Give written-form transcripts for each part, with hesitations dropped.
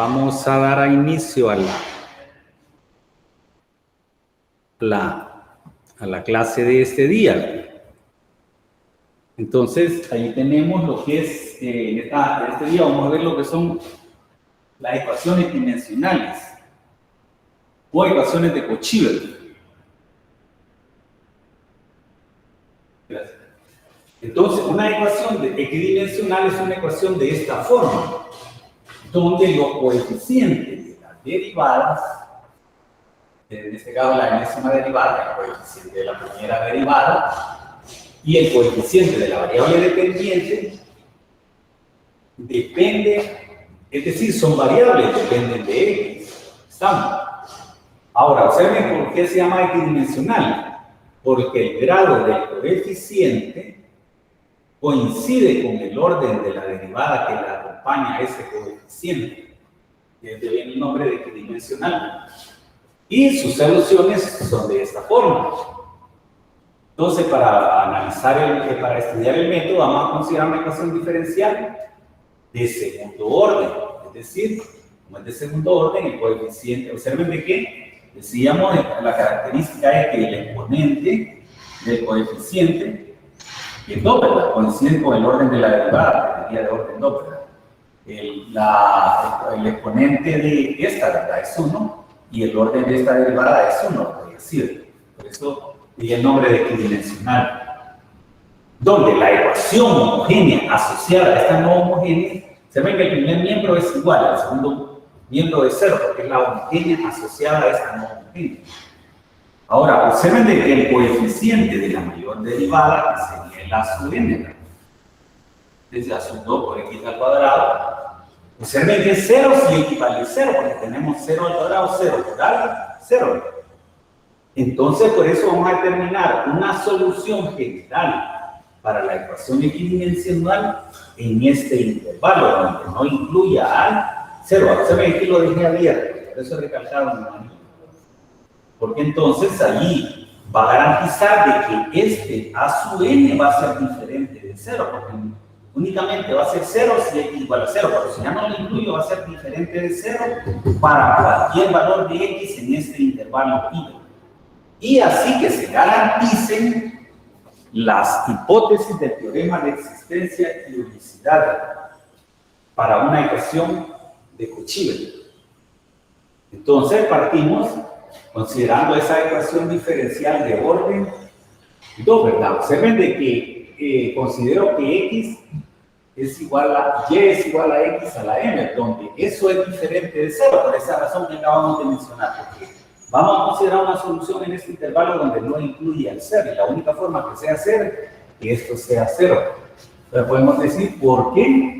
vamos a dar a inicio a la clase de este día. Entonces, ahí tenemos lo que es, en este día vamos a ver lo que son las ecuaciones dimensionales o ecuaciones de Cauchy. Gracias. Entonces, una ecuación equidimensional es una ecuación de esta forma, donde los coeficientes de las derivadas, en este caso la enésima derivada, el coeficiente de la primera derivada, y el coeficiente de la variable dependiente, depende, es decir, son variables, dependen de X. ¿Estamos? Ahora, observen por qué se llama equidimensional. Porque el grado del coeficiente coincide con el orden de la derivada que la acompaña a ese coeficiente. De ahí viene el nombre de equidimensional. Y sus soluciones son de esta forma. Entonces, para estudiar el método, vamos a considerar una ecuación diferencial de segundo orden. Es decir, como es de segundo orden, el coeficiente, observen de qué. Decíamos, la característica es que el exponente del coeficiente es 2, ¿verdad? Coincide con el orden de la derivada, que sería de orden 2, ¿verdad? El exponente de esta, ¿verdad? Es 1, y el orden de esta derivada es 1, por decir. Por eso diría el nombre de equidimensional. Donde la ecuación homogénea asociada a esta no homogénea, se ve que el primer miembro es igual al segundo miembro de 0, porque es la homogénea asociada a esta no homogénea. Ahora, observen de que el coeficiente de la mayor derivada, que sería el a sub n, desde a sub 2 por x al cuadrado, observen que 0 sí equivale a 0, porque tenemos 0 al cuadrado, 0 por algo, 0. Entonces, por eso vamos a determinar una solución general para la ecuación equidimensional en este intervalo, donde no incluya al 0, se ve que lo dejé abierto, por eso he recalcado en el. Porque entonces allí va a garantizar de que este a sub n va a ser diferente de 0, porque únicamente va a ser 0 si x igual a 0, pero si ya no lo incluyo va a ser diferente de 0 para cualquier valor de x en este intervalo y. Y así que se garanticen las hipótesis del teorema de existencia y unicidad para una ecuación de Cauchy. Entonces partimos considerando esa ecuación diferencial de orden 2, ¿verdad? Observen de que considero que x es igual a y es igual a x a la m, donde eso es diferente de 0, por esa razón que acabamos de mencionar, porque vamos a considerar una solución en este intervalo donde no incluye el 0, y la única forma que sea 0 es que esto sea 0. Entonces podemos decir por qué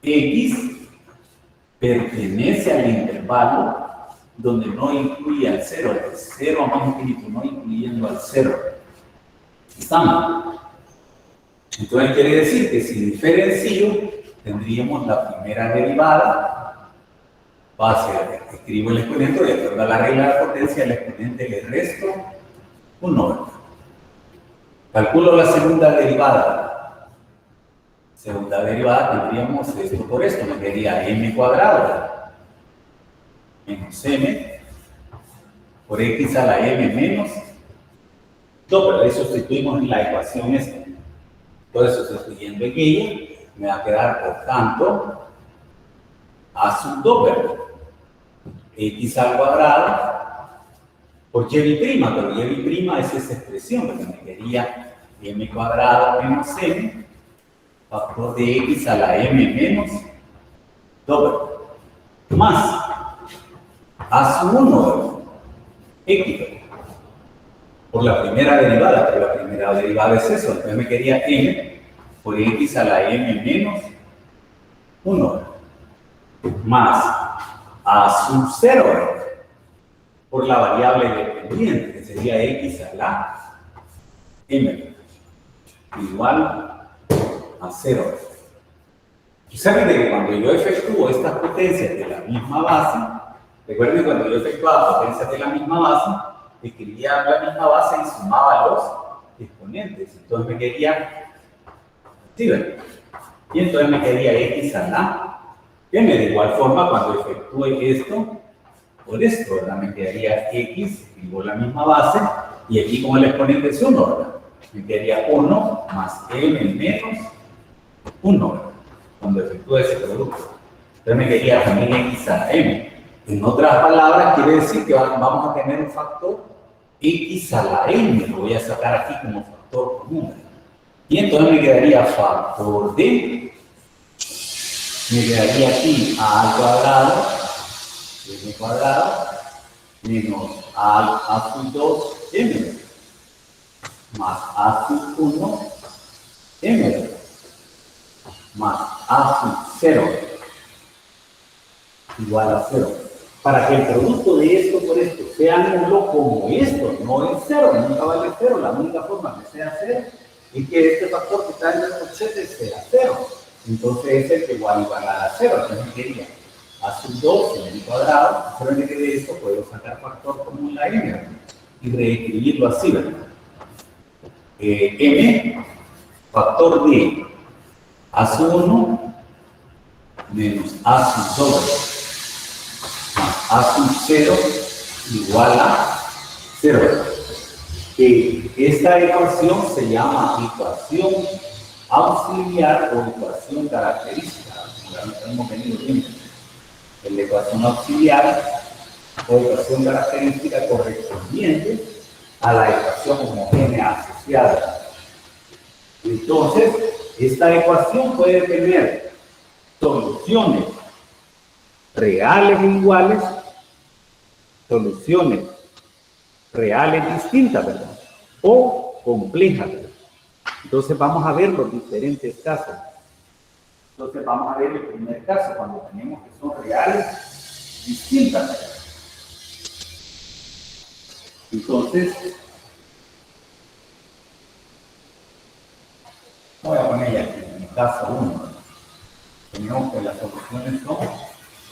x pertenece al intervalo donde no incluye al 0, de 0 a más infinito, no incluyendo al 0. ¿Estamos? Entonces quiere decir que si diferencio, tendríamos la primera derivada, va a ser, escribo el exponente, de acuerdo a la regla de la potencia, el exponente le resto 1. Calculo la segunda derivada. Segunda derivada tendríamos esto por esto, me quedaría m cuadrado menos m por x a la m menos 2, pero ahí sustituimos en la ecuación esta. Entonces, sustituyendo en ella, me va a quedar, por tanto, a sub 2, ¿verdad? X al cuadrado por y', pero y' es esa expresión, porque me quedaría m cuadrado menos m factor de x a la m menos 2, más a sub 1 x por la primera derivada, pero la primera derivada es eso, entonces me quedaría m por x a la m menos 1 más a sub 0 por la variable dependiente, que sería x a la m igual a 0. Y saben de que cuando yo efectúo estas potencias de la misma base, recuerden cuando yo efectuaba potencias de la misma base, escribía la misma base y sumaba los exponentes. Entonces me quedaría, ¿sí ven? Y entonces me quedaría x a la M de igual forma, cuando efectúe esto, por esto, ¿verdad? Me quedaría X igual a la misma base, y aquí como el exponente es 1, ¿verdad? Me quedaría 1 más M menos 1, ¿verdad? Cuando efectúe ese producto. Entonces me quedaría también X a la M. En otras palabras, quiere decir que vamos a tener un factor X a la M, lo voy a sacar aquí como factor común. Y entonces me quedaría factor de, me quedaría aquí A al cuadrado, M cuadrado, menos A sub 2, M, más A sub 1, M, más A sub 0, igual a 0. Para que el producto de esto por esto sea nulo como esto, no es 0, nunca vale 0, la única forma que sea 0 es que este factor que está en el cochete sea 0. Entonces es el que va a igualar a 0, entonces quería A sub 2 en el cuadrado, solamente que de esto puedo sacar factor común la M y reescribirlo así, ¿verdad? M, factor de A sub 1 menos A sub 2 más A sub 0 igual a 0. Esta ecuación se llama ecuación auxiliar o ecuación característica. Ya hemos venido viendo. La ecuación auxiliar o ecuación característica correspondiente a la ecuación homogénea asociada. Entonces, esta ecuación puede tener soluciones reales e iguales, soluciones reales distintas, ¿verdad? O complejas, ¿verdad? Entonces vamos a ver los diferentes casos. Entonces vamos a ver el primer caso, cuando tenemos que son reales distintas, ¿verdad? Entonces, voy a poner aquí en el caso 1. Tenemos que las soluciones son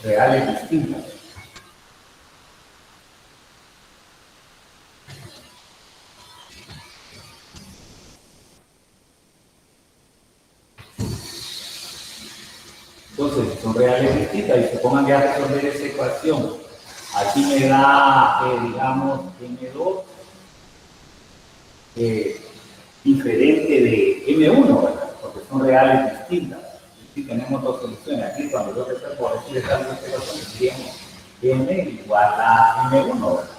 reales distintas. Entonces, son reales distintas y se pongan ya a resolver esa ecuación. Aquí me da, digamos, M2 diferente de M1, ¿verdad? Porque son reales distintas. Y tenemos dos soluciones. Aquí, cuando yo resuelvo decir esta ecuación, tendríamos M igual a M1, ¿verdad?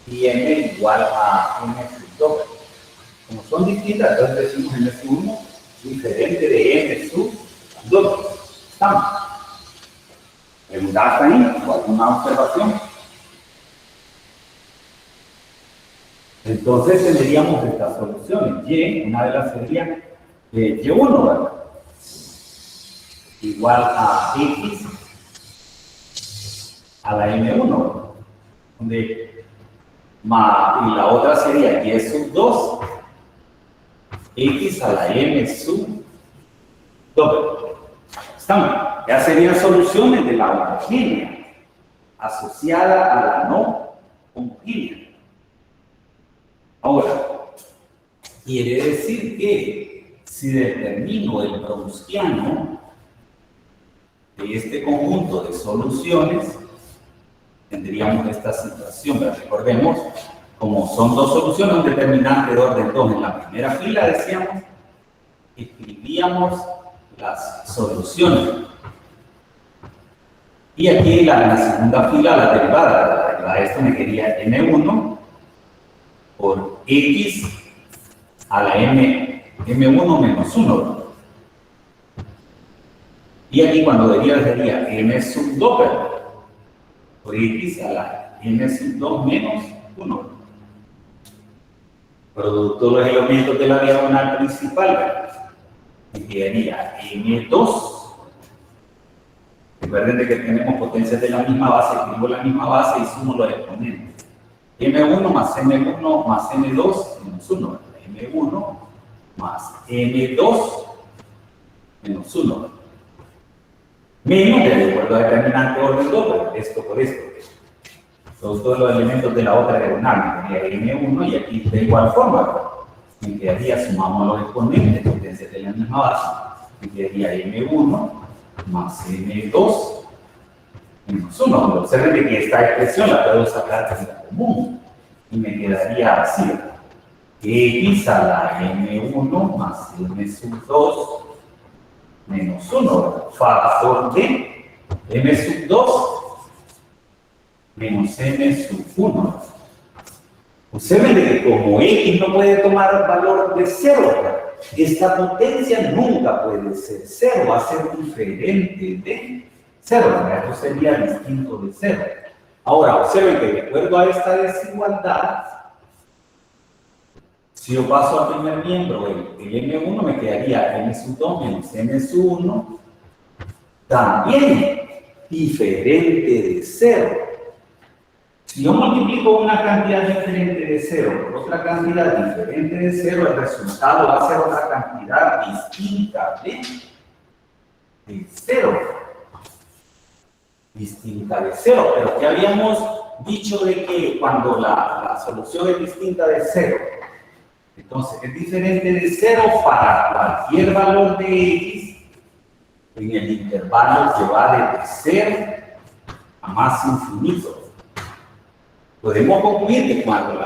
Y M igual a M sub 2. Como son distintas, entonces decimos M sub 1 diferente de M sub 2. ¿Estamos? ¿Preguntas ahí? ¿O alguna observación? Entonces tendríamos estas soluciones. Y, una de las sería Y1, ¿verdad? Igual a X a la M1, donde y la otra sería Y sub 2, X a la M sub 2. ¿Estamos? Ya serían soluciones de la homogénea asociada a la no homogénea. Ahora, quiere decir que si determino el proustiano de este conjunto de soluciones, tendríamos esta situación. Pero recordemos, como son dos soluciones, un determinante de orden 2 en la primera fila, decíamos, escribíamos las soluciones. Y aquí en la segunda fila, la derivada, esto me quería M1 por X a la M1 menos 1. Y aquí cuando deriva sería M sub 2, ¿verdad? Por X a la M sub 2 menos 1. Producto de los elementos de la diagonal principal, ¿verdad? Me quedaría M2. Recuerden de que tenemos potencias de la misma base, escribo la misma base y sumo los exponentes. M1 más M1 más M2 menos 1. M1 más M2 menos 1. Menos, de acuerdo a determinante orden 2, esto por esto. Todos los elementos de la otra diagonal, me quedaría M1 y aquí de igual forma. Me quedaría, sumamos los exponentes, potencias de la misma base. Me quedaría M1 más m2 menos 1. Observen que esta expresión la puedo sacar de la común y me quedaría así. X a la m1 más m sub 2 menos 1, factor de m sub 2 menos m sub 1. Observen que como x no puede tomar valor de 0, esta potencia nunca puede ser 0, va a ser diferente de 0, esto sería distinto de 0. Ahora, observen que de acuerdo a esta desigualdad, si yo paso al primer miembro, el m1 me quedaría m sub 2 menos m sub 1, también diferente de 0. Si yo multiplico una cantidad diferente de 0 por otra cantidad diferente de 0, el resultado va a ser otra cantidad distinta de 0. Distinta de 0. Pero ya habíamos dicho de que cuando la solución es distinta de 0, entonces es diferente de 0 para cualquier valor de x en el intervalo que va desde 0 a más infinito. Podemos concluir que cuando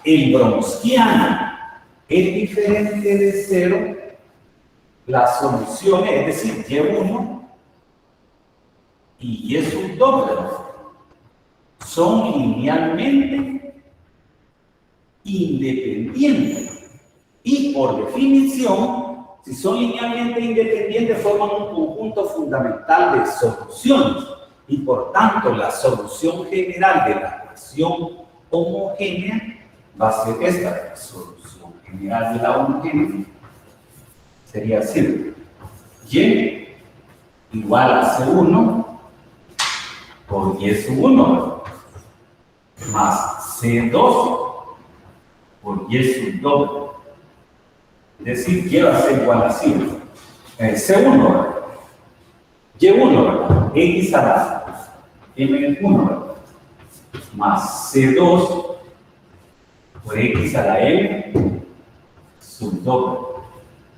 el bronsquiana es diferente de 0, las soluciones, es decir, y1 y y sub 2, son linealmente independientes. Y por definición, si son linealmente independientes, forman un conjunto fundamental de soluciones. Y por tanto, la solución general de la ecuación homogénea va a ser esta. La solución general de la homogénea sería así. Y igual a C1 por Y sub 1 más C2 por Y sub 2. Es decir, Y va a ser igual a C1. C1, Y1, ¿verdad? X a la M1 más C2 por X a la M sub 2.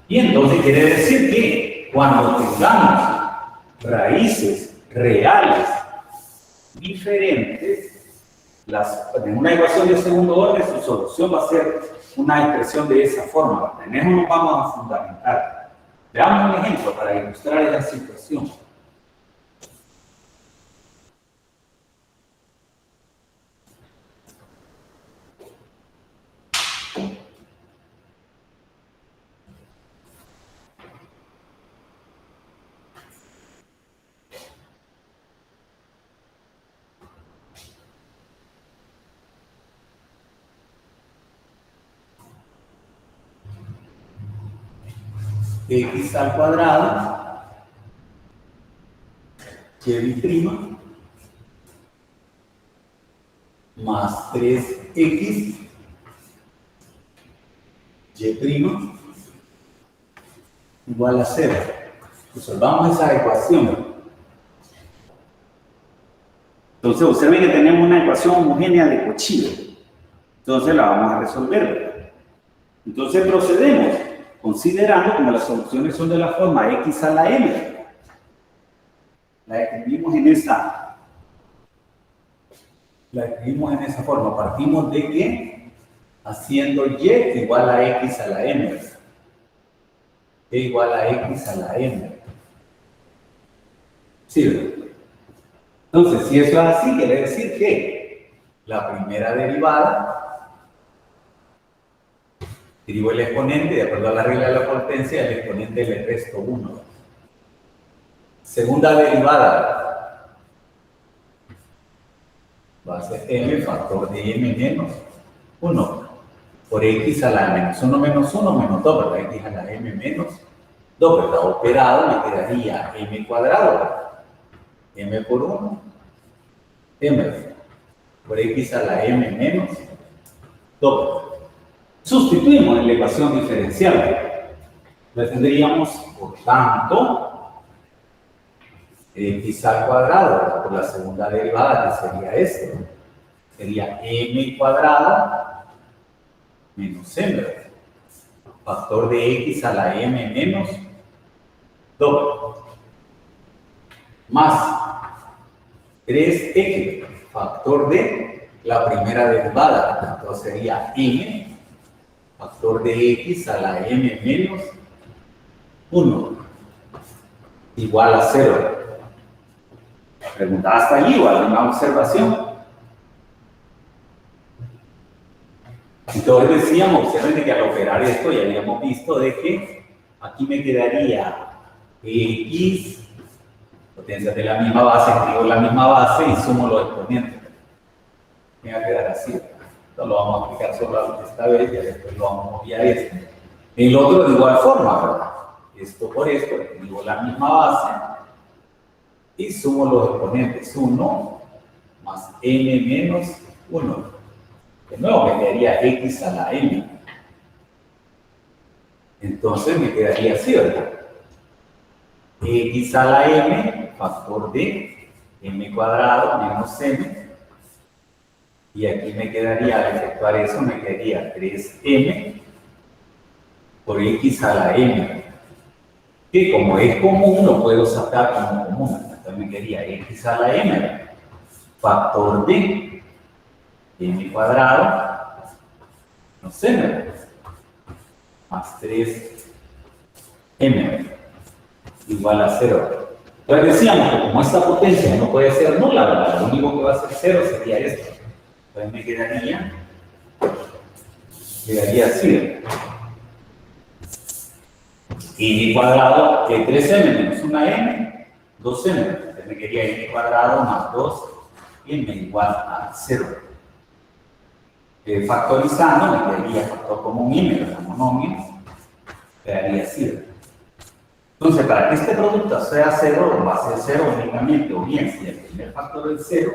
Y entonces quiere decir que cuando tengamos raíces reales diferentes, en una ecuación de segundo orden, su solución va a ser una expresión de esa forma. En eso nos vamos a fundamentar. Veamos un ejemplo para ilustrar la situación. X al cuadrado y' más 3x y' igual a 0. Resolvamos esa ecuación. Entonces, observen que tenemos una ecuación homogénea de Cauchy. Entonces, la vamos a resolver. Entonces, procedemos considerando como las soluciones son de la forma x a la m. La escribimos en esa forma. Partimos de que haciendo y igual a x a la m. E igual a x a la m. ¿Sí? Entonces, si eso es así, quiere decir que la primera derivada, derivo el exponente, de acuerdo a la regla de la potencia, el exponente le resto 1. Segunda derivada va a ser m factor de m menos 1 por x a la menos 1 menos 1 menos 2, ¿verdad? X a la m menos 2, ¿verdad? Operado me quedaría m cuadrado, ¿verdad? M por 1, m por x a la m menos 2. Sustituimos en la ecuación diferencial. La tendríamos, por tanto, x al cuadrado, ¿verdad? Por la segunda derivada, que sería esto. Sería m cuadrada menos m, ¿verdad? Factor de x a la m menos 2. más 3x, factor de la primera derivada. Entonces sería m, factor de x a la m menos 1, igual a 0. ¿Pregunta hasta allí o alguna observación? Entonces decíamos, observen que al operar esto ya habíamos visto de que aquí me quedaría x, potencias de la misma base, escribo la misma base y sumo los exponentes. Me va a quedar así. Esto lo vamos a aplicar solo esta vez y después lo vamos a obviar esto. El otro de igual forma, ¿verdad? Esto por esto, escribo la misma base y sumo los exponentes. 1 más n menos 1. De nuevo me quedaría x a la m. Entonces me quedaría así, ¿verdad? X a la m, factor de m cuadrado menos m. Y aquí me quedaría, al efectuar eso, me quedaría 3m por x a la m. Que como es común, lo puedo sacar como común. Entonces me quedaría x a la m, factor de m cuadrado menos m, más 3m, igual a 0. Entonces decíamos que como esta potencia no puede ser nula, ¿verdad? Lo único que va a ser 0 sería esto. Entonces me quedaría así. Y cuadrado de 3m menos 1m, 2m. Entonces me quedaría m cuadrado más 2m igual a 0. Factorizando me quedaría factor común m, la monomio, quedaría así. Entonces, para que este producto sea 0, va a ser 0 únicamente, o bien si el primer factor es 0,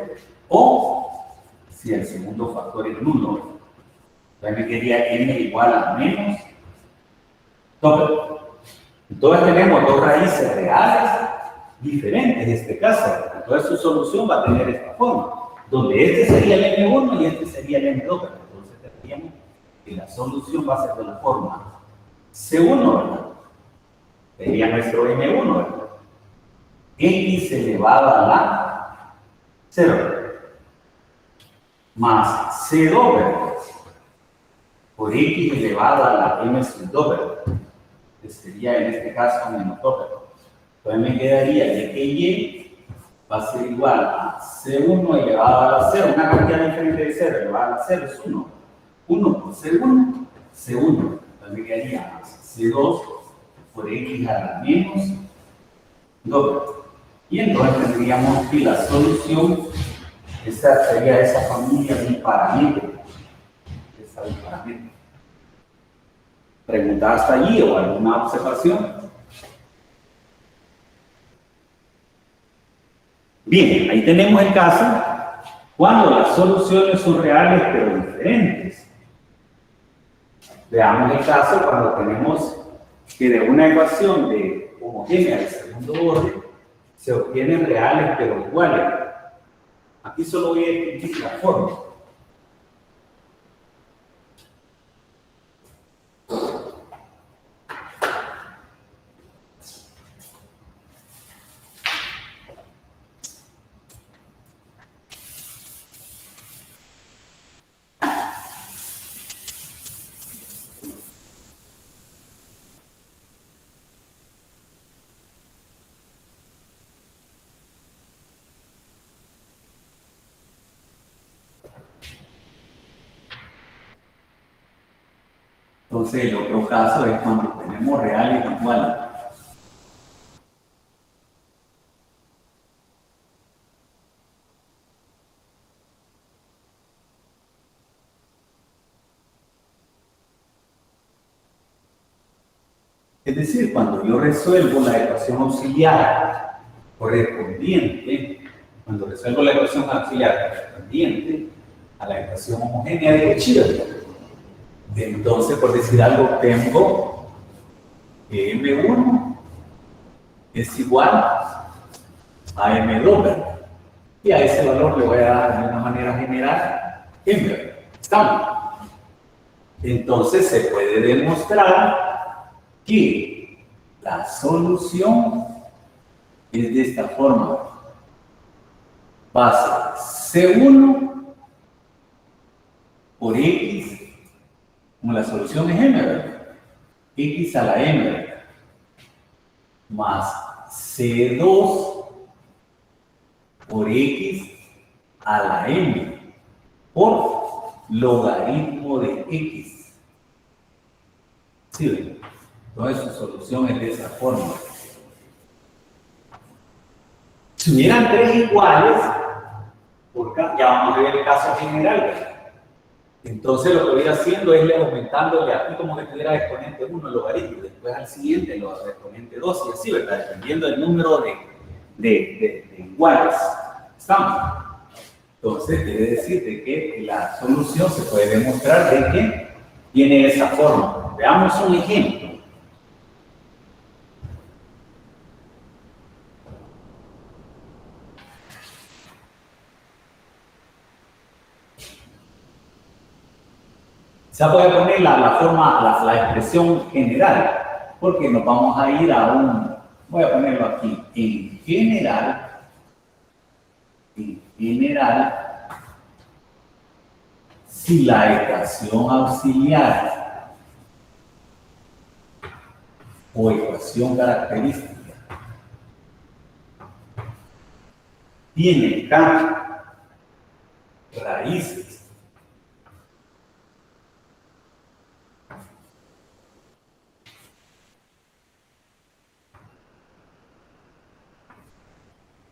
o si el segundo factor es nulo. Entonces me quedaría m igual a menos doble. Entonces tenemos dos raíces reales diferentes en este caso. Entonces su solución va a tener esta forma, donde este sería el m1 y este sería el m2. Entonces tendríamos que la solución va a ser de la forma c1, ¿verdad? Sería nuestro m1, ¿verdad? X elevado a la 0 más c2, ¿verdad? Por x elevado a la m sub 2, ¿verdad? Que sería en este caso menos 2, ¿verdad? Entonces me quedaría de que y va a ser igual a c1 elevado a la 0, una cantidad diferente de 0 elevado a la 0 es 1. 1 por c1, c1. Entonces me quedaría c2 por x a la menos 2. Y entonces tendríamos que la solución, esa sería esa familia biparámitrica. Esa biparámitrica. ¿Pregunta hasta allí o alguna observación? Bien, ahí tenemos el caso cuando las soluciones son reales pero diferentes. Veamos el caso cuando tenemos que de una ecuación de homogénea de segundo orden se obtienen reales pero iguales. Aquí solo voy a escribir la forma. Entonces, el otro caso es cuando tenemos reales iguales. Es decir, cuando yo resuelvo la ecuación auxiliar correspondiente, cuando resuelvo la ecuación auxiliar correspondiente a la ecuación homogénea de Cauchy, entonces, por decir algo, tengo que M1 es igual a M2, ¿verdad? Y a ese valor le voy a dar de una manera general M, ¿estamos? Entonces, se puede demostrar que la solución es de esta forma. Va a ser C1 por X, como la solución es M, ¿verdad? X a la M, ¿verdad? Más C2 por X a la M por logaritmo de X. ¿Sí ven? Entonces su solución es de esa forma. Si hubieran tres iguales, ya vamos a ver el caso general, ¿verdad? Entonces lo que voy haciendo es aumentándole aquí como que tuviera exponente 1 el logaritmo, después al siguiente el exponente 2 y así, ¿verdad? Dependiendo del número de iguales. ¿Estamos? Entonces debe decir de que la solución se puede demostrar de que tiene esa forma. Veamos un ejemplo. Se puede poner la forma, la expresión general, porque nos vamos a ir a voy a ponerlo aquí, en general, si la ecuación auxiliar o ecuación característica tiene K raíces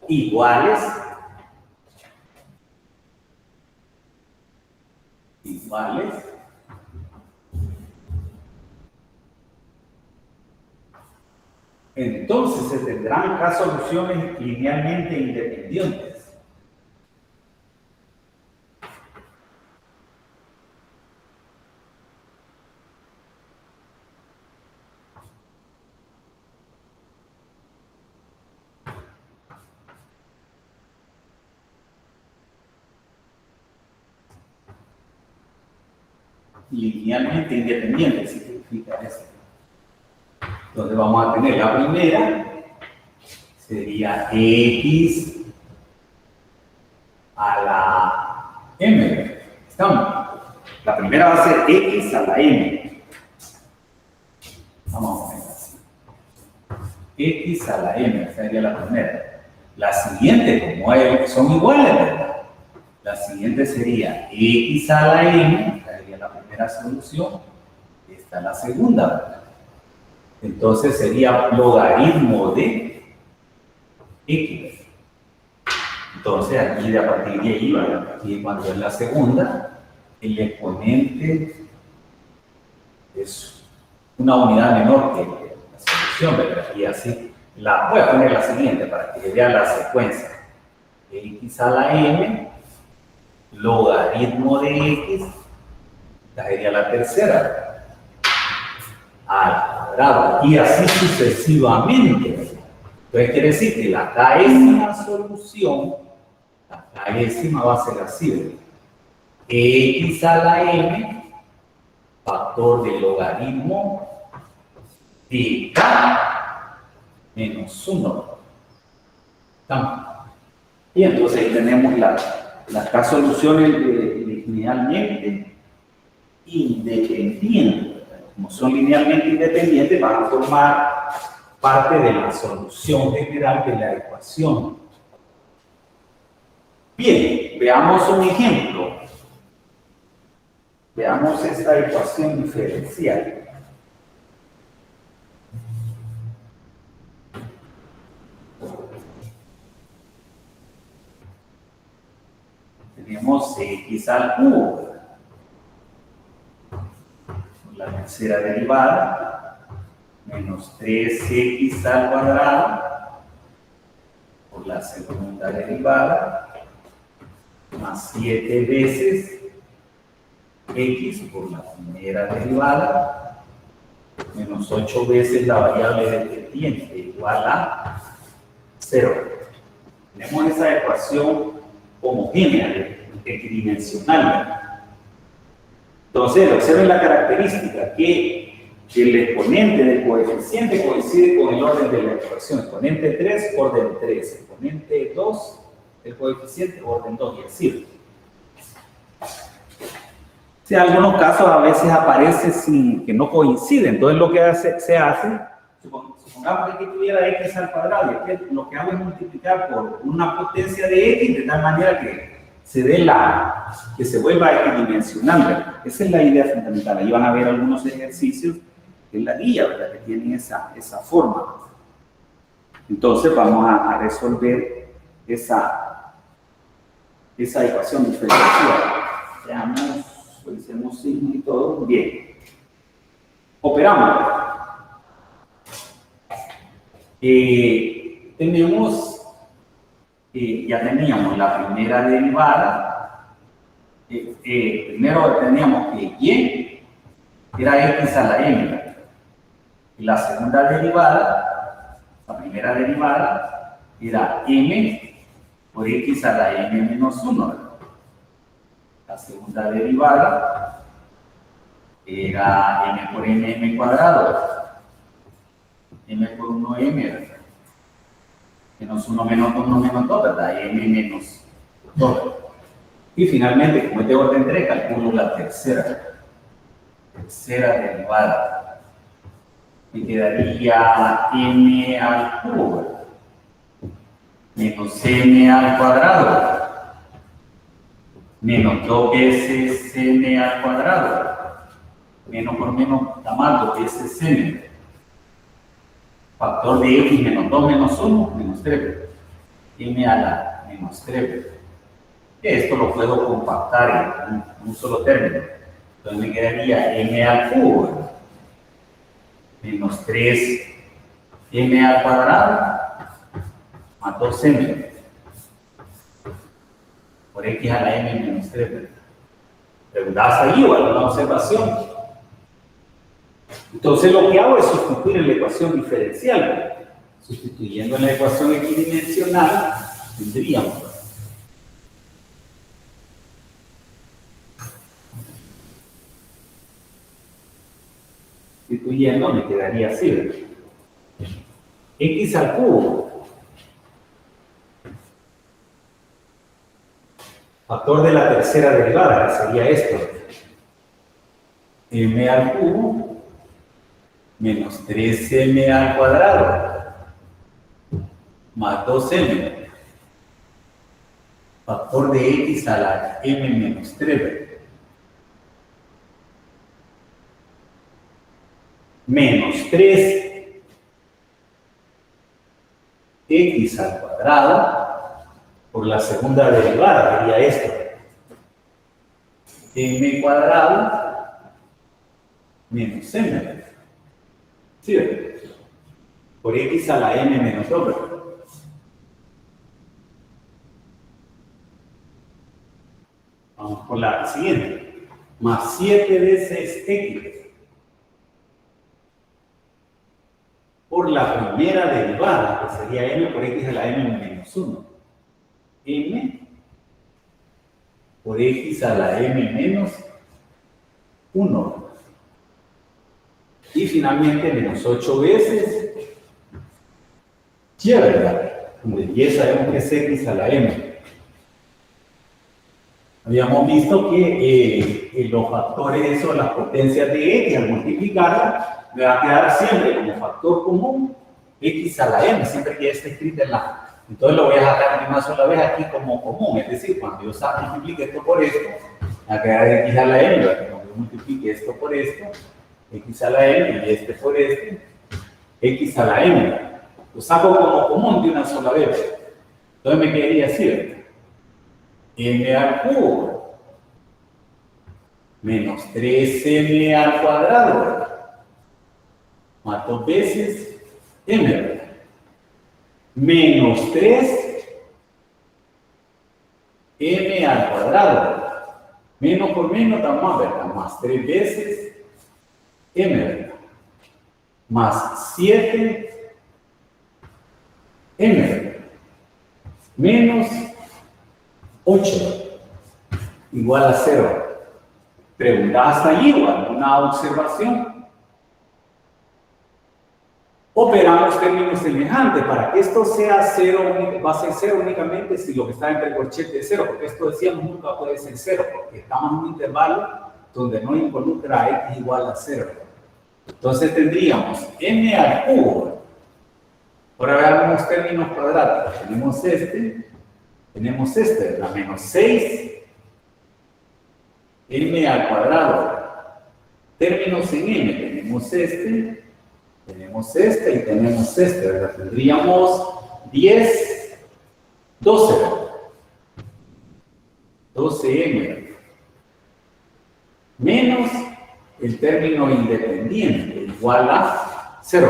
iguales, entonces se tendrán K soluciones linealmente independientes. Linealmente independientes significa eso. Entonces vamos a tener la primera, sería X a la M. ¿Estamos? La primera va a ser X a la M. Vamos a poner así. X a la M, esa sería la primera. La siguiente, como son iguales, ¿verdad? La siguiente sería X a la M, esa sería la primera solución. Esta es la segunda, ¿verdad? Entonces sería logaritmo de X. Entonces aquí a partir de ahí, ¿verdad? Aquí cuando es la segunda, el exponente es una unidad menor que la solución, ¿verdad? Y así, voy a poner la siguiente para que vean la secuencia. X a la M, logaritmo de X, esta sería la tercera, ¿verdad? Al cuadrado, y así sucesivamente. Entonces quiere decir que la késima solución, la késima va a ser así, ¿verdad? X a la M, factor del logaritmo de K menos 1. Y entonces ahí tenemos las K soluciones linealmente independientes. Como son linealmente independientes, van a formar parte de la solución general de la ecuación. Bien, veamos un ejemplo. Veamos esta ecuación diferencial. Tenemos X al cubo. La tercera derivada, menos 3x al cuadrado, por la segunda derivada, más 7 veces x por la primera derivada, menos 8 veces la variable dependiente, igual a 0. Tenemos esa ecuación homogénea, equidimensional. Entonces, observen la característica que el exponente del coeficiente coincide con el orden de la expresión. Exponente 3, orden 3. Exponente 2, el coeficiente, orden 2, y así. Si en algunos casos a veces aparece sin que no coincide, entonces lo que se hace, supongamos que tuviera x al cuadrado, y aquí lo que hago es multiplicar por una potencia de x de tal manera que se dé que se vuelva equidimensional. Esa es la idea fundamental. Ahí van a ver algunos ejercicios en la guía, ¿verdad?, que tienen esa forma. Entonces vamos a resolver esa ecuación diferencial. Veamos. Hicimos signo y todo, bien. Operamos. Ya teníamos la primera derivada. Primero teníamos que y era x a la m. Y la segunda derivada, la primera derivada, era m por x a la m menos 1. La segunda derivada era m por m cuadrado, m por 1m, ¿verdad? Menos 1 menos 1 menos 2, ¿verdad? M menos 2. Y finalmente, como es de orden 3, calculo la tercera derivada. Me quedaría m al cubo menos m al cuadrado menos 2 veces m al cuadrado, menos por menos da más 2 veces m, factor de x menos 2 menos 1, menos 3, m a la menos 3. Esto lo puedo compactar en un solo término. Entonces me quedaría m al cubo menos 3m al cuadrado más 2m. Por x a la m menos 3. ¿Preguntabas ahí o alguna observación? Entonces lo que hago es sustituir en la ecuación diferencial. Sustituyendo en la ecuación equidimensional, tendríamos. Sustituyendo me quedaría así. X al cubo. Factor de la tercera derivada, que sería esto. M al cubo menos 3m al cuadrado más 2m. Factor de x a la m menos 3. Menos 3x al cuadrado por la segunda derivada, sería esto. M cuadrado menos m. ¿Sí? Por x a la m menos 2. Vamos por la siguiente. Más 7 veces x por la primera derivada, que sería m por x a la m menos 1. M por x a la m menos 1. Y finalmente menos 8 veces y, ¿verdad? Como ya sabemos que es x a la m. Habíamos visto que los factores o las potencias de x al multiplicarlas me va a quedar siempre como factor común x a la m, siempre que ya esté escrita en la. Entonces lo voy a sacar de una sola vez aquí como común, es decir, cuando yo multiplique esto por esto, va a quedar x a la m, ¿verdad? Cuando yo multiplique esto por esto, x a la m y este por este, x a la m. Lo saco como común de una sola vez. Entonces me quedaría así, ¿verdad? M al cubo menos 3m al cuadrado, ¿verdad? Más 2 veces m, ¿verdad? Menos 3m al cuadrado, ¿verdad? Menos por menos da más, ¿verdad? Más 3 veces m, ¿verdad? Más 7m, ¿verdad? Menos 8 igual a 0. ¿Preguntas hasta allí o alguna observación? Operamos términos semejantes. Para que esto sea cero, va a ser cero únicamente si lo que está entre el corchete es cero, porque esto decíamos nunca puede ser cero, porque estamos en un intervalo donde no involucra a x igual a cero. Entonces tendríamos m al cubo. Ahora veamos términos cuadráticos. Tenemos este, ¿verdad? Menos 6 m al cuadrado. Términos en m, tenemos este y tenemos este, ¿verdad? Tendríamos 10, 12, ¿verdad? 12m menos el término independiente igual a 0.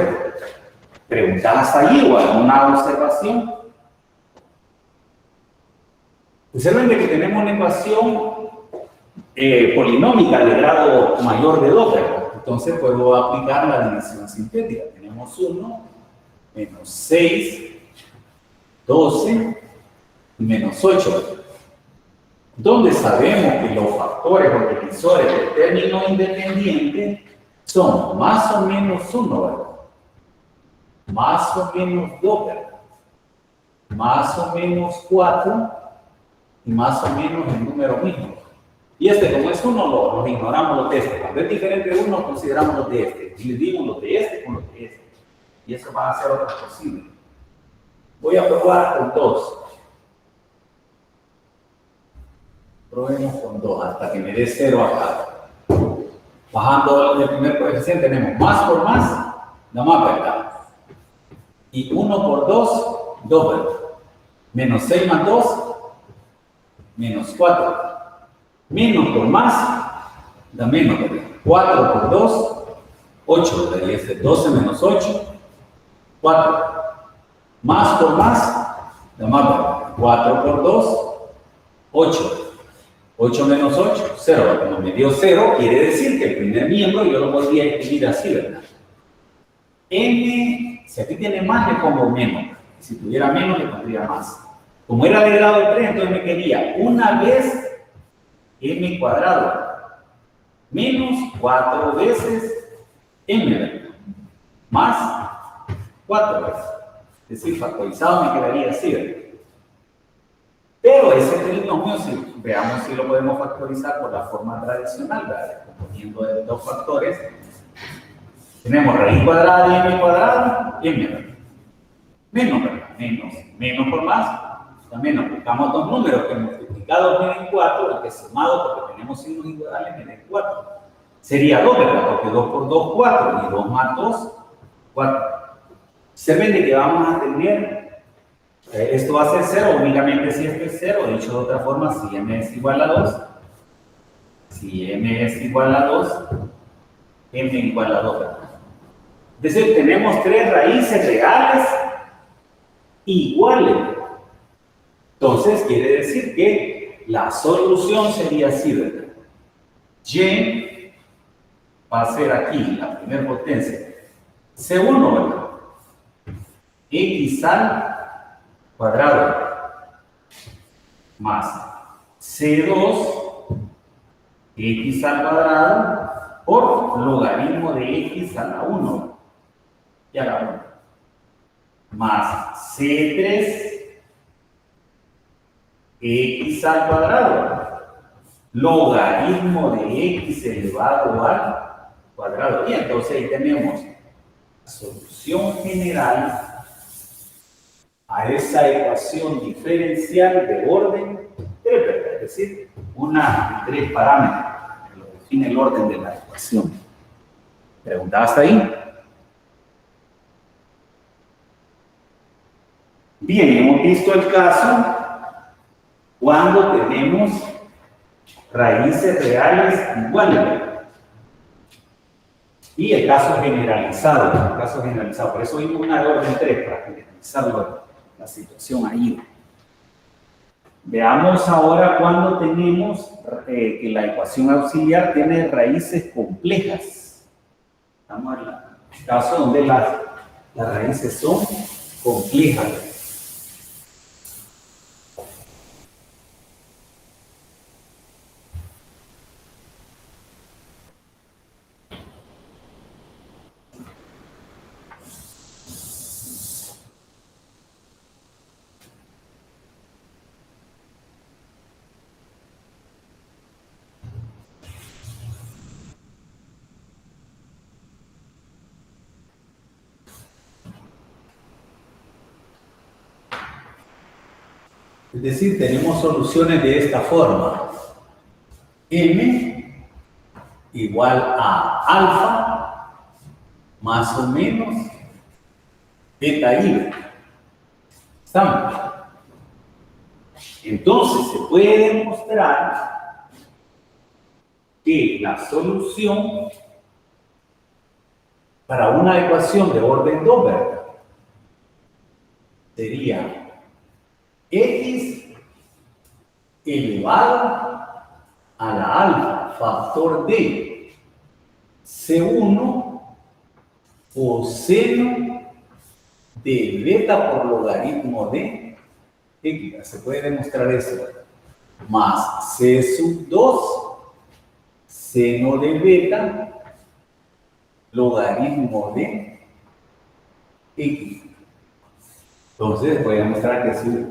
¿Preguntas ahí o alguna observación? Observen de que tenemos una ecuación polinómica de grado mayor de 2, ¿verdad? Entonces puedo aplicar la división sintética. Tenemos 1 menos 6, 12 y menos 8. Donde sabemos que los factores o divisores del término independiente son más o menos 1, ¿verdad? Más o menos 2, ¿verdad? Más o menos 4 y más o menos el número mismo. Y como es 1, los ignoramos los de este. Cuando es diferente de 1, consideramos los de este. Dividimos los de este con los de este. Y eso va a ser otra posible. Voy a probar con 2. Probemos con 2 hasta que me dé 0 acá. Bajando el primer coeficiente tenemos más por más, da más, ¿verdad? Y 1 por 2, 2, ¿verdad? Menos 6 más 2, menos 4. Menos por más, da menos, ¿verdad? 4 por 2, 8, ¿verdad? Y este 12 menos 8, 4. Más por más, da más, ¿verdad? 4 por 2, 8. 8 menos 8, 0. Como me dio 0, quiere decir que el primer miembro yo lo podría escribir así, ¿verdad? M, si aquí tiene más, le pongo menos. Si tuviera menos, le pondría más. Como era de grado 3, entonces me quería una vez m cuadrado menos 4 veces m, ¿verdad? Más 4 veces. Es decir, factorizado me quedaría así, ¿verdad? Pero ese trinomio, si veamos si lo podemos factorizar por la forma tradicional, ¿verdad? Componiendo de dos factores. Tenemos raíz cuadrada de m cuadrado, m, ¿verdad? Menos, ¿verdad? Menos por más, también nos buscamos dos números que multiplicados me den 4, y que sumado, porque tenemos signos iguales, me den 4. Sería 2, ¿verdad? Porque 2 por 2, 4, y 2 más 2, 4. Se ve de que vamos a tener, esto va a ser 0, únicamente si esto es 0, dicho de otra forma, si m es igual a 2, si m es igual a 2, m igual a 2, ¿verdad? Es decir, tenemos tres raíces reales iguales. Entonces, quiere decir que la solución sería así, ¿verdad? Y va a ser aquí la primera potencia. C1, ¿verdad? X al cuadrado más C2 X al cuadrado por logaritmo de X a la 1 y a la 1 más C3 X al cuadrado, logaritmo de X elevado al cuadrado. Y entonces ahí tenemos la solución general a esa ecuación diferencial de orden 3, ¿verdad? Es decir, una de 3 parámetros que lo define el orden de la ecuación. ¿Pregunta hasta ahí? Bien, hemos visto el caso cuando tenemos raíces reales iguales. Y el caso generalizado, por eso vimos una de orden 3 para generalizar la situación ahí. Veamos ahora cuando tenemos que la ecuación auxiliar tiene raíces complejas. Estamos en el caso donde las raíces son complejas. Es decir, tenemos soluciones de esta forma. M igual a alfa más o menos beta y. ¿Estamos? Entonces se puede demostrar que la solución para una ecuación de orden Doppler sería x elevado a la alfa factor de C1 o seno de beta por logaritmo de x. Se puede demostrar eso. Más C sub 2 seno de beta logaritmo de x. Entonces voy a demostrar que si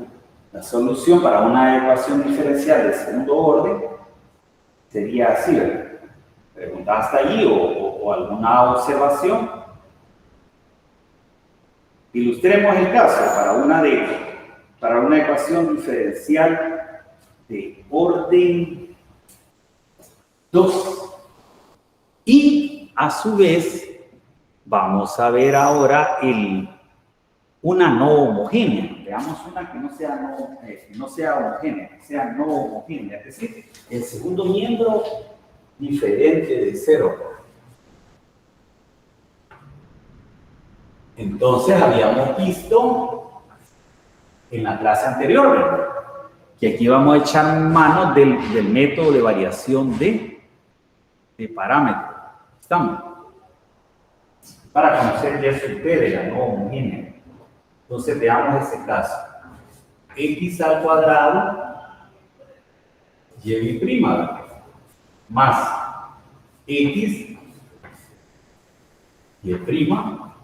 la solución para una ecuación diferencial de segundo orden sería así. ¿Pregunta hasta allí o alguna observación? Ilustremos el caso para una ecuación diferencial de orden 2. Y a su vez vamos a ver ahora una no homogénea. Veamos una que no sea homogénea, que sea no homogénea, es decir, el segundo miembro diferente de 0. Entonces habíamos visto en la clase anterior, ¿verdad?, que aquí vamos a echar mano del método de variación de parámetros. ¿Estamos? Para conocer ya sub p de la no homogénea. Entonces veamos ese caso. X al cuadrado y prima más x y prima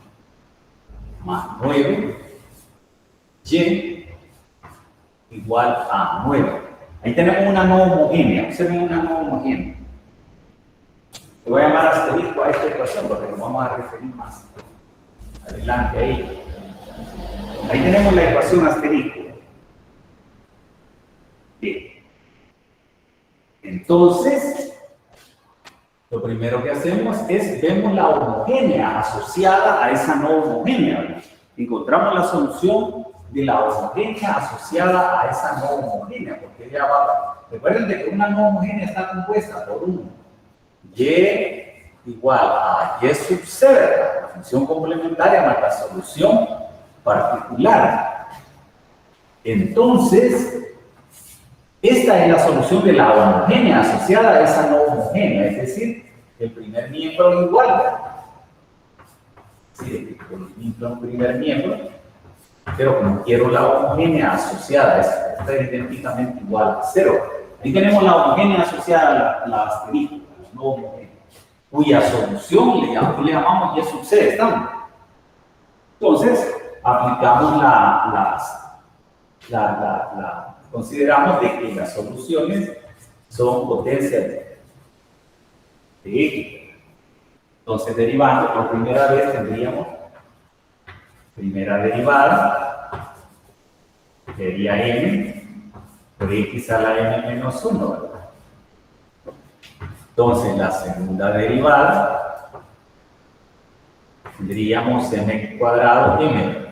más 9 y igual a 9. Ahí tenemos una no homogénea. Observen una no homogénea. Le voy a llamar asterisco a esta ecuación porque nos vamos a referir más adelante a ella. Ahí tenemos la ecuación asterisco. Bien. Entonces, lo primero que hacemos es vemos la homogénea asociada a esa no homogénea. Encontramos la solución de la homogénea asociada a esa no homogénea, porque ella va. Recuerden que una no homogénea está compuesta por un y igual a y sub c, la función complementaria más la solución particular. Entonces, esta es la solución de la homogénea asociada a esa no homogénea, es decir, el primer miembro igual. Sí, el primer miembro, pero como quiero la homogénea asociada, esta es idénticamente igual a 0. Ahí tenemos la homogénea asociada a la asterisco, la no homogénea, cuya solución le llamamos y sub c, ¿estamos? Entonces, aplicamos consideramos de que las soluciones son potencias de x. Entonces, derivando por primera vez tendríamos primera derivada, sería m por x a la n menos 1, ¿verdad? Entonces, la segunda derivada tendríamos mx cuadrado m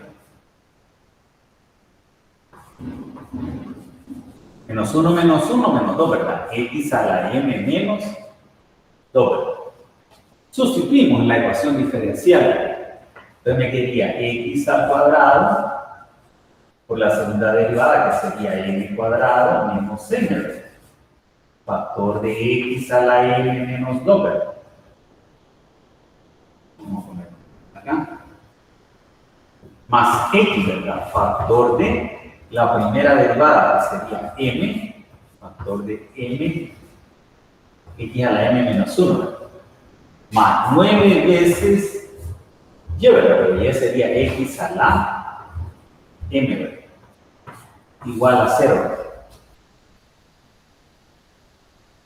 menos 1 menos 2, ¿verdad? X a la m menos 2. Sustituimos la ecuación diferencial. Entonces me quedaría x al cuadrado por la segunda derivada, que sería m cuadrado menos m, factor de x a la m menos 2, ¿verdad? Vamos a poner acá. Más x, ¿verdad? Factor de la primera derivada, que sería m, factor de m, x a la m menos 1, más 9 veces y, ¿verdad? Pero ya sería x a la m, ¿verdad? Igual a 0.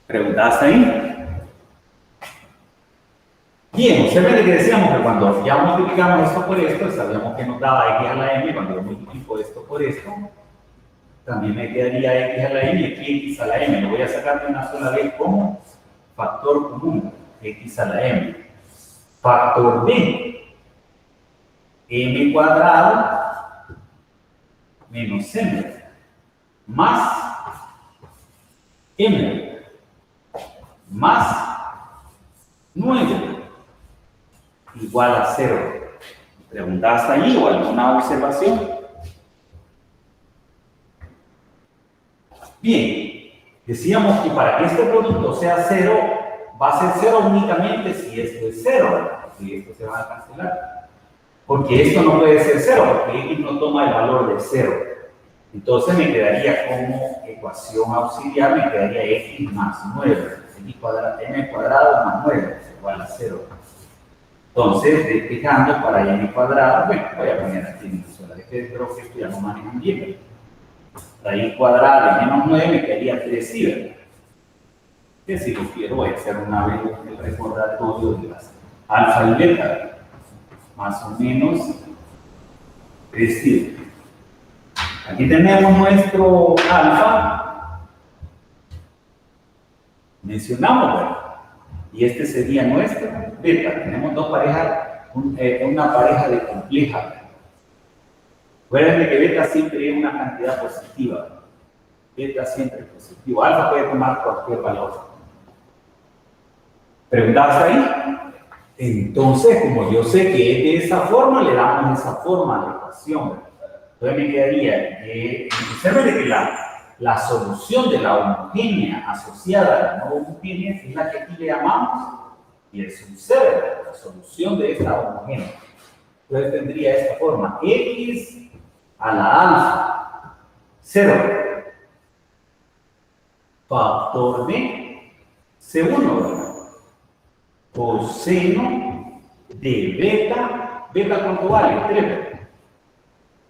¿Preguntaste ahí? Bien, observen que decíamos que cuando ya multiplicamos esto por esto, sabíamos que nos daba x a la m, cuando yo multiplico esto por esto, también me quedaría x a la m y aquí x a la m. Lo voy a sacar de una sola vez como factor común, x a la m. Factor b, m cuadrado menos m, más m, más 9, igual a 0. ¿Pregunta hasta allí o alguna observación? Bien, decíamos que para que este producto sea 0, va a ser 0 únicamente si esto es 0, ¿verdad? Porque esto se va a cancelar. Porque esto no puede ser 0, porque x no toma el valor de 0. Entonces me quedaría como ecuación auxiliar, me quedaría x más 9. X cuadrado, m cuadrado más 9 es igual a 0. Entonces, despejando para m cuadrado, bueno, voy a poner aquí en la sola, es que creo que esto ya no manejan bien, ¿verdad? Raíz cuadrada de menos 9 me quedaría 3i, ¿verdad? Que si lo quiero voy a hacer una vez el recordatorio de las alfa y beta, más o menos 3i. Aquí tenemos nuestro alfa, mencionamos, ¿verdad? Y este sería nuestro beta. Tenemos dos parejas, una pareja de compleja. Recuerden que beta siempre es una cantidad positiva. Beta siempre es positivo. Alfa puede tomar cualquier valor. ¿Preguntas ahí? Entonces, como yo sé que es de esa forma, le damos esa forma a la ecuación. Entonces me quedaría que, observen que la solución de la homogénea asociada a la no homogénea es la que aquí le llamamos y es un 0, la solución de esta homogénea. Entonces tendría esta forma: x a la alfa 0 factor de C1 coseno de beta. ¿Beta cuánto vale? 3.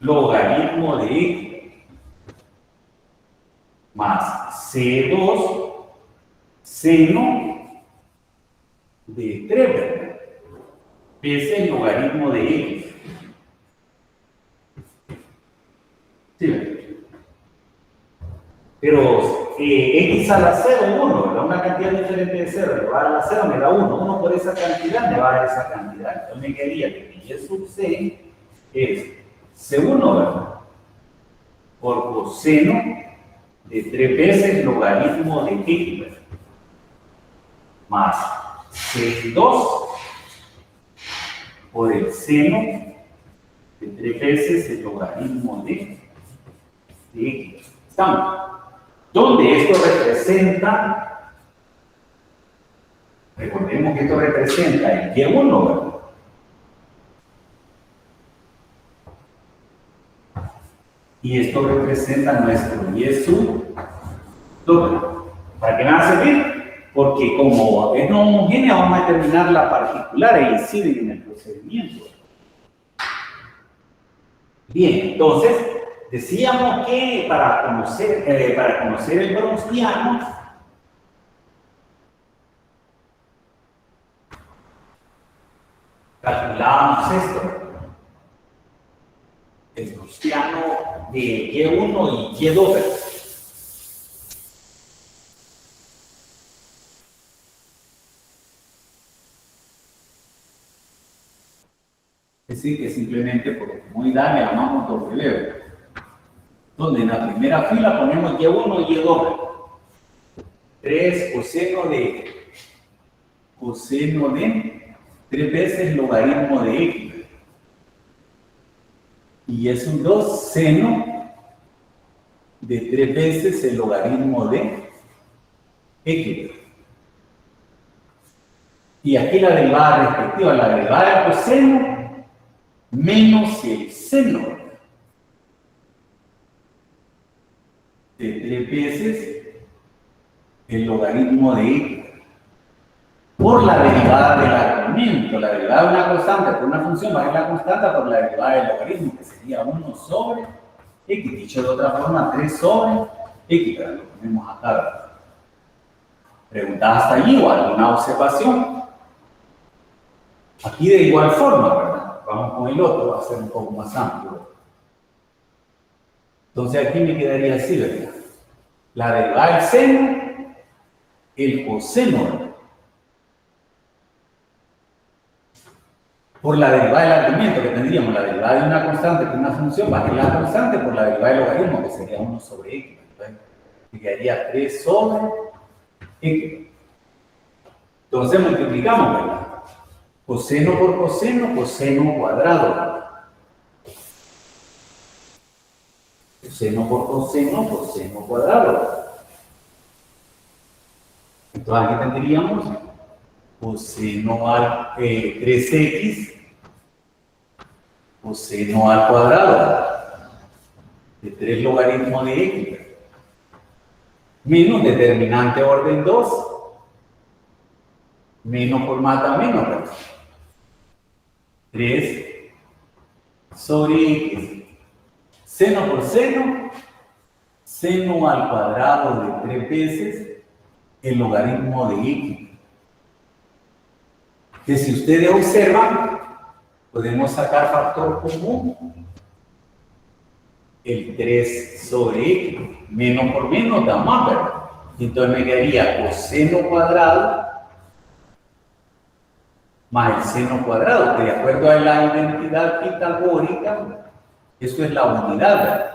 Logaritmo de x más C2 seno de 3. Ese es el logaritmo de x. Sí. Pero x a la 0, 1, ¿verdad? Una cantidad diferente de 0, le va a dar la 0, me da 1. 1 por esa cantidad me va a dar esa cantidad. Entonces me quedaría que y sub c es C1, ¿verdad? Por coseno de 3 veces logaritmo de x, ¿verdad? Más C2 por el seno de 3 veces el logaritmo de x. ¿Estamos? Donde esto representa, recordemos que esto representa el y1, ¿verdad? Y esto representa nuestro y sub doble. ¿Para qué me va a servir? Porque como es no homogénea, vamos a determinar la particular e inciden en el procedimiento. Bien, entonces, decíamos que para conocer el browniano, calculábamos esto. El browniano de Y1 y Y2. Es decir, que simplemente porque muy da le llamamos W. Donde en la primera fila ponemos Y1 y Y2. 3 coseno de 3 veces logaritmo de x. Y es un 2 seno de 3 veces el logaritmo de x. Y aquí la derivada respectiva, la derivada del coseno menos el seno de 3 veces el logaritmo de x por la derivada del argumento. La derivada de una constante por una función va a ser la constante por la derivada del logaritmo, que sería 1 sobre x, dicho de otra forma, 3 sobre x, pero lo ponemos acá. ¿Preguntas hasta allí o alguna observación? Aquí de igual forma, ¿verdad? Vamos con el otro, va a ser un poco más amplio. Entonces aquí me quedaría así, ¿verdad? La derivada del seno, el coseno, ¿verdad? Por la derivada del argumento que tendríamos, la derivada de una constante con una función más que la constante por la derivada del logaritmo, que sería 1 sobre x. Entonces, me quedaría 3 sobre x. Entonces multiplicamos, ¿verdad? Coseno por coseno, coseno cuadrado. Coseno por coseno, coseno cuadrado. Entonces aquí tendríamos coseno al 3x, coseno al cuadrado de 3 logaritmos de x, menos determinante orden 2, menos por mata menos, ¿verdad? 3 sobre x, seno por seno, seno al cuadrado de 3 veces el logaritmo de x. Que si ustedes observan, podemos sacar factor común, el 3 sobre x, menos por menos da más, ¿verdad? Entonces me quedaría coseno cuadrado más el seno cuadrado, que de acuerdo a la identidad pitagórica, eso es la unidad, ¿verdad?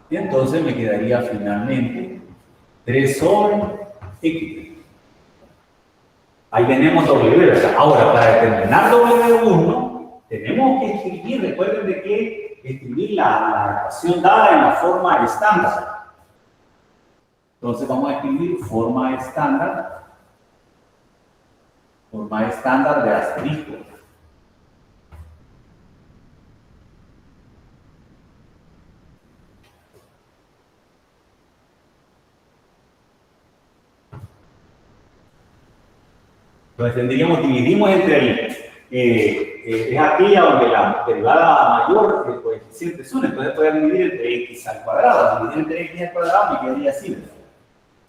Y entonces me quedaría finalmente 3 sobre x. Ahí tenemos W, ¿verdad? Ahora, para determinar W1, tenemos que escribir, recuerden de que escribir la ecuación dada en la forma estándar. Entonces vamos a escribir forma estándar de asterisco. Entonces dividimos entre el, es aquella donde la derivada mayor, el coeficiente es 1, entonces podemos dividir entre x al cuadrado. Dividir entre x al cuadrado me quedaría así,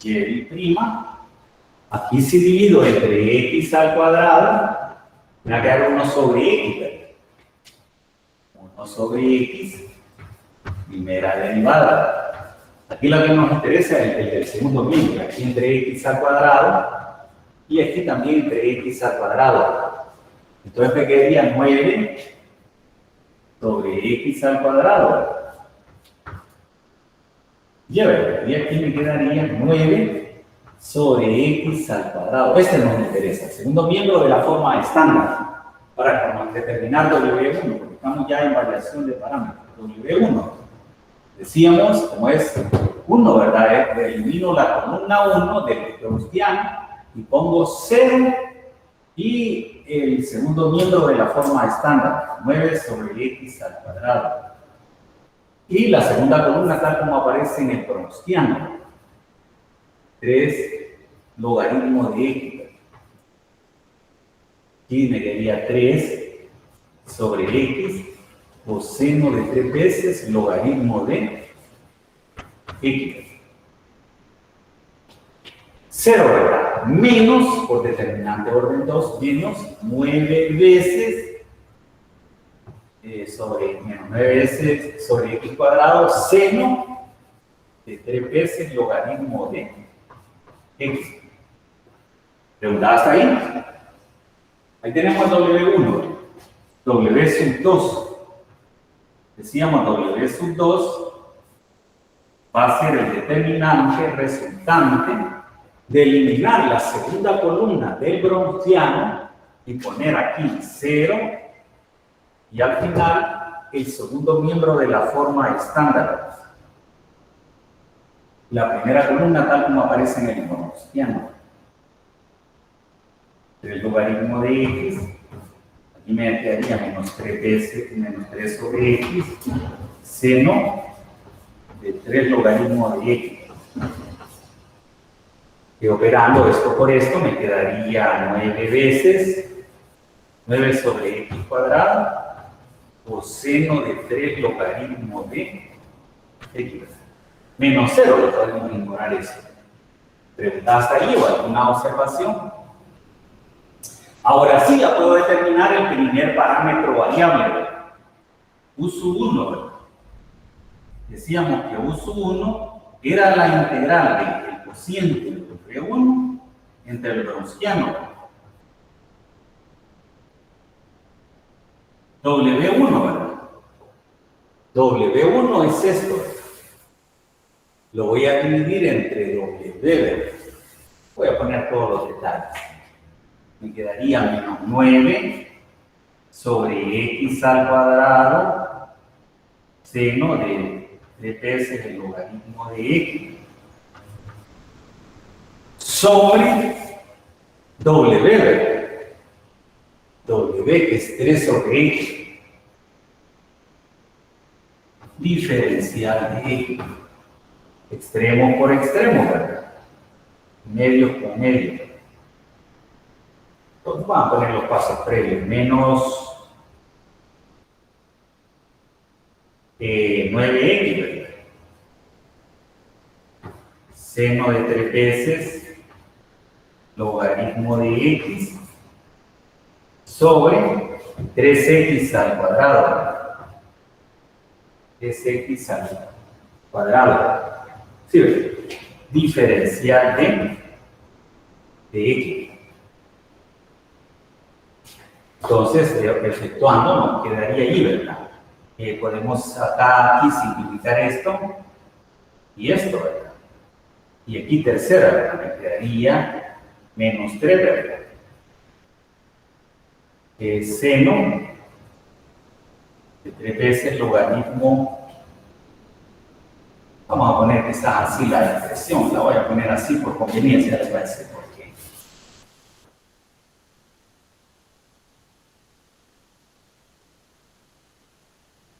y', aquí si divido entre x al cuadrado, me va a quedar 1 sobre x, ¿verdad? 1 sobre x, primera derivada. Aquí lo que nos interesa es el del segundo miembro, aquí entre x al cuadrado, y aquí también entre x al cuadrado. Entonces me quedaría 9 sobre x al cuadrado. Y aquí me quedaría 9 sobre x al cuadrado. Este nos interesa, el segundo miembro de la forma estándar, para determinar W1, porque estamos ya en variación de parámetros. W1, decíamos, como es 1, ¿verdad? Elimino la columna 1 del gaussiano y pongo 0 y el segundo miembro de la forma estándar, 9 sobre x al cuadrado. Y la segunda columna tal como aparece en el gaussiano, 3 logaritmo de x. Aquí me quedaría 3 sobre x coseno de 3 veces logaritmo de x. 0, ¿verdad? Menos, por determinante orden 2, menos 9 veces menos 9 veces sobre x cuadrado, seno de 3 veces logaritmo de x. ¿Preguntada hasta ahí? Ahí tenemos W1, W sub 2. Decíamos W sub 2 va a ser el determinante resultante de eliminar la segunda columna del gaussiano y poner aquí 0 y al final el segundo miembro de la forma estándar. La primera columna tal como aparece en el gaussiano. El logaritmo de x, aquí me quedaría menos 3 veces, menos 3 sobre x, seno de 3 logaritmos de x. Y operando esto por esto me quedaría 9 veces 9 sobre x cuadrado coseno de 3 logaritmos de x. Menos 0, le podemos ignorar eso. ¿Pregunta hasta ahí o alguna observación? Ahora sí ya puedo determinar el primer parámetro variable. U sub 1, ¿verdad? Decíamos que U sub 1 era la integral del cociente de W1 entre el gaussiano. W1, ¿verdad? W1 es esto, ¿verdad? Lo voy a dividir entre W, ¿verdad? Voy a poner todos los detalles. Me quedaría menos 9 sobre x al cuadrado seno de 3 veces el logaritmo de x sobre W, ¿verdad? W que es 3 sobre x diferencial de x, extremo por extremo, ¿verdad? Medio con medio. Entonces vamos a poner los pasos previos. Menos 9x, ¿verdad? Seno de 3 veces logaritmo de x sobre 3x al cuadrado, ¿verdad? 3x al cuadrado. ¿Sí ves? Diferencial de x. Entonces, efectuando, nos quedaría ahí, ¿verdad? Podemos acá, aquí, simplificar esto y esto, ¿verdad? Y aquí tercera, ¿verdad? Me quedaría menos 3, ¿verdad? Seno de 3 veces logaritmo. Vamos a poner quizás así la expresión, la voy a poner así por conveniencia, les voy a decir por qué.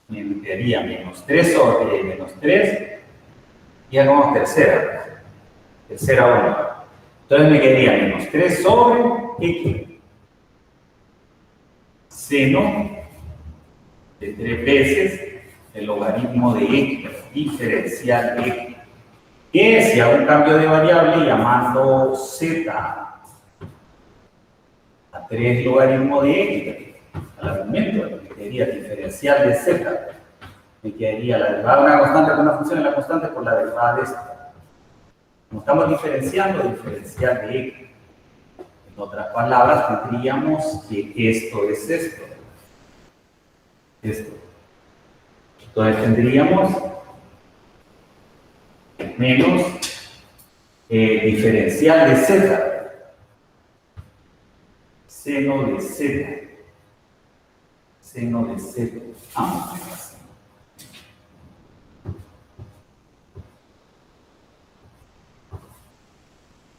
Me quedaría menos 3 sobre menos 3 y hagamos tercera, tercera 1. Entonces me quedaría menos 3 sobre x seno de 3 veces el logaritmo de x, diferencial de x, que si hago un cambio de variable llamando z a 3 logaritmo de x, al argumento, me quedaría diferencial de z, me quedaría la derivada de una constante con una función en la constante por la derivada de esta. Como estamos diferenciando, diferencial de x. En otras palabras, tendríamos que esto es esto. Esto. Entonces tendríamos menos diferencial de z, seno de z, seno de z. Vamos a ver así.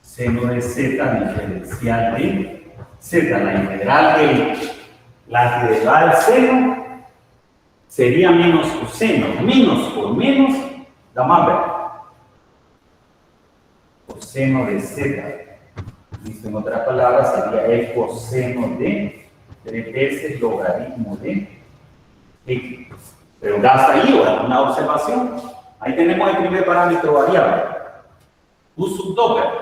Seno de z diferencial de z, la integral del seno sería menos coseno, menos por menos da más, ¿verdad? Coseno de z, visto en otras palabras, sería el coseno de 3 veces logaritmo de x. Pero hasta ahí, ¿verdad? Una observación. Ahí tenemos el primer parámetro variable. U sub 2, ¿verdad?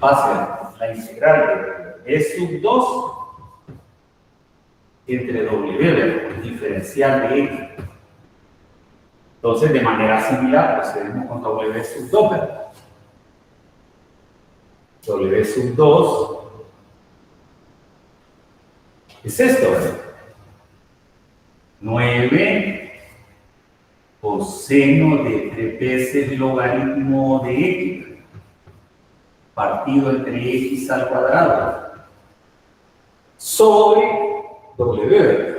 Va a ser la integral de E sub 2 entre W, ¿verdad? El diferencial de x. Entonces, de manera similar, procedemos con W sub 2, ¿verdad? W sub 2 es esto, ¿verdad? 9 coseno de 3 veces logaritmo de x partido entre x al cuadrado sobre W, ¿verdad?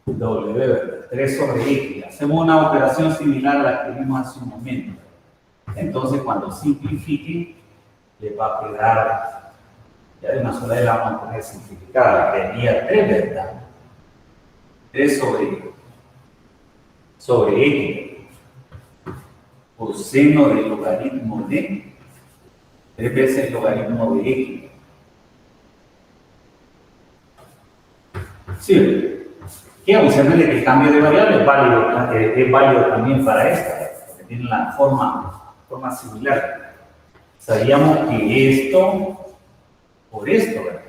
W, ¿verdad? 3 sobre x. Hacemos una operación similar a la que vimos hace un momento. Entonces, cuando simplifiquen, les va a quedar, ya de una sola vez la vamos a poner simplificada, quedaría 3, ¿verdad? 3 sobre x, coseno del logaritmo de 3 veces el logaritmo de x. Sí, quiero observarle que el cambio de variable es válido también para esta, porque tiene la forma similar. Sabíamos que esto por esto, ¿verdad?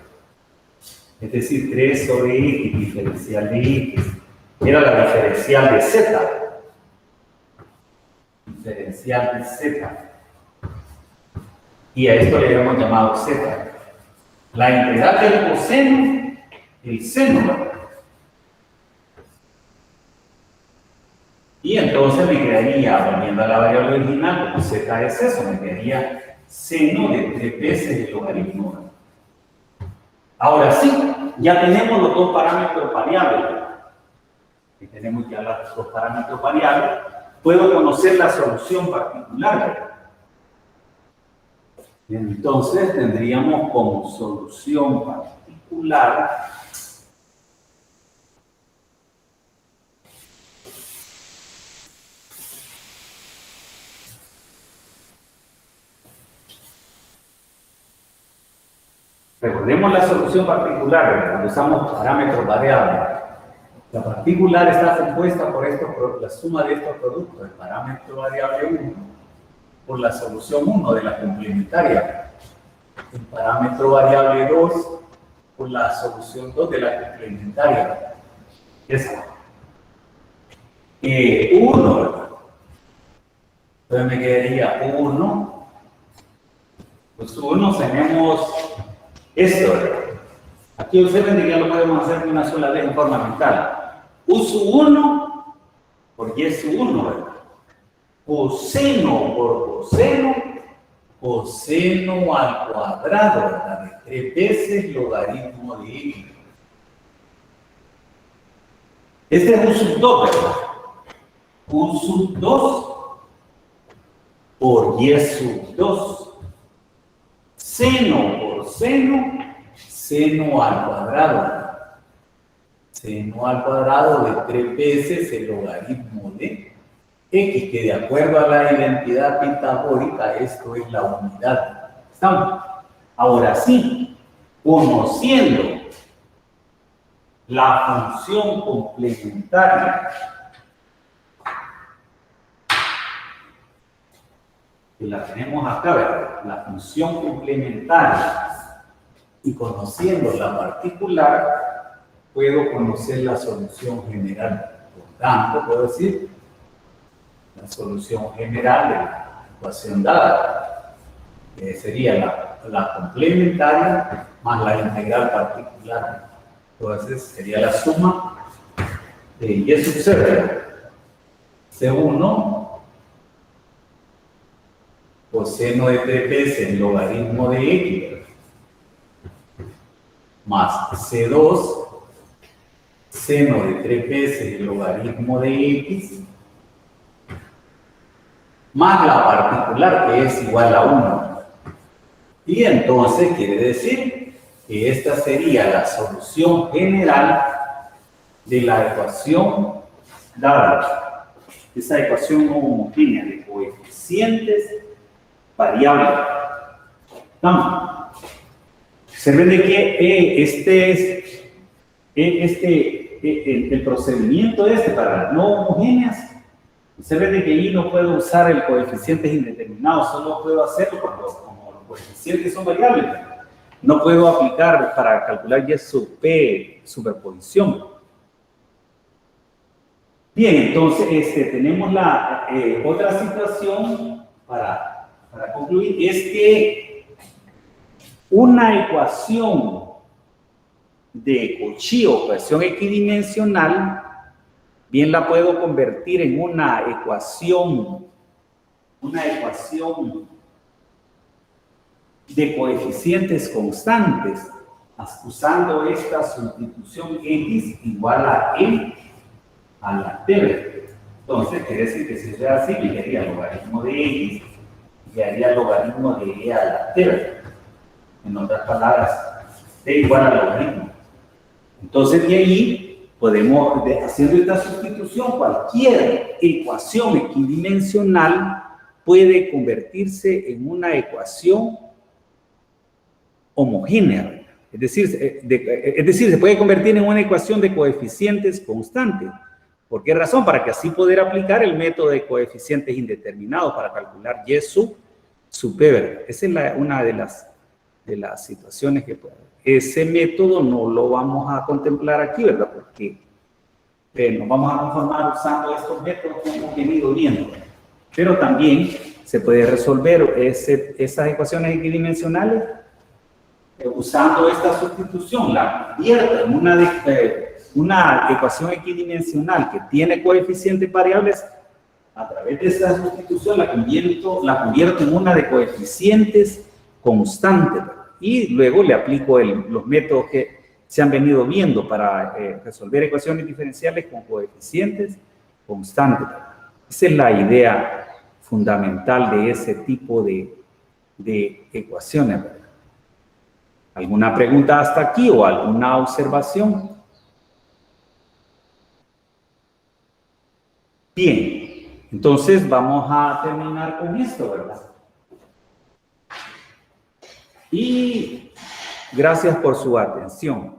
Es decir, 3 sobre x diferencial de x era la diferencial de Z. Diferencial de Z. Y a esto le habíamos llamado Z. La integral del coseno, el seno, ¿verdad? Y entonces me quedaría, volviendo a la variable original, como Z es eso, me quedaría seno de 3 veces el logaritmo, ¿verdad? Ahora sí, ya tenemos los dos parámetros variables, ¿verdad? Y tenemos ya los dos parámetros variables. Puedo conocer la solución particular, ¿verdad? Entonces tendríamos como solución particular recordemos la solución particular, ¿verdad? Cuando usamos parámetros variables. La particular está compuesta por la suma de estos productos, el parámetro variable 1 por la solución 1 de la complementaria, el parámetro variable 2 por la solución 2 de la complementaria. Esa. 1, ¿verdad? Entonces me quedaría 1. Pues 1 tenemos esto, ¿verdad? Aquí observen que ya lo podemos hacer de una sola vez en forma mental. U sub 1 por y sub 1, ¿verdad? Coseno por coseno, coseno al cuadrado, ¿verdad? De 3 veces logaritmo de x. Este es U sub 2, ¿verdad? U sub 2 por y sub 2. Seno por seno, seno al cuadrado. Seno al cuadrado de 3 veces el logaritmo de x, que de acuerdo a la identidad pitagórica, esto es la unidad. ¿Estamos? Ahora sí, conociendo la función complementaria, que la tenemos acá, ¿verdad? La función complementaria, y conociendo la particular, puedo conocer la solución general. Por tanto, puedo decir la solución general de la ecuación dada, que sería la complementaria más la integral particular. Entonces sería la suma de y sub c, C1 coseno de 3 veces el logaritmo de x más C2 seno de 3 veces el logaritmo de x más la particular, que es igual a 1. Y entonces quiere decir que esta sería la solución general de la ecuación dada. Esa ecuación no homogénea de coeficientes variables. ¿Estamos? Se ve de que el procedimiento para las no homogéneas, se ve de que ahí no puedo usar el coeficiente indeterminado, solo puedo hacerlo como los coeficientes son variables. No puedo aplicar para calcular y sub p superposición. Bien, entonces tenemos la otra situación para concluir, es que una ecuación de Cauchy o ecuación equidimensional bien la puedo convertir en una ecuación de coeficientes constantes, usando esta sustitución x igual a e a la t. Entonces, quiere decir que si fuera así, me quedaría logaritmo de x y haría logaritmo de e a la t. En otras palabras, t igual a logaritmo. Entonces, de ahí podemos, haciendo esta sustitución, cualquier ecuación equidimensional puede convertirse en una ecuación homogénea. Es decir, se puede convertir en una ecuación de coeficientes constantes. ¿Por qué razón? Para que así poder aplicar el método de coeficientes indeterminados para calcular y sub p, ¿verdad? Esa es una de las situaciones que puede. Ese método no lo vamos a contemplar aquí, ¿verdad? Porque nos vamos a conformar usando estos métodos que hemos venido viendo. Pero también se puede resolver esas ecuaciones equidimensionales usando esta sustitución. La convierto en una ecuación equidimensional que tiene coeficientes variables. A través de esta sustitución la convierto en una de coeficientes constantes. Y luego le aplico los métodos que se han venido viendo para resolver ecuaciones diferenciales con coeficientes constantes. Esa es la idea fundamental de ese tipo de ecuaciones. ¿Alguna pregunta hasta aquí o alguna observación? Bien, entonces vamos a terminar con esto, ¿verdad? Y gracias por su atención.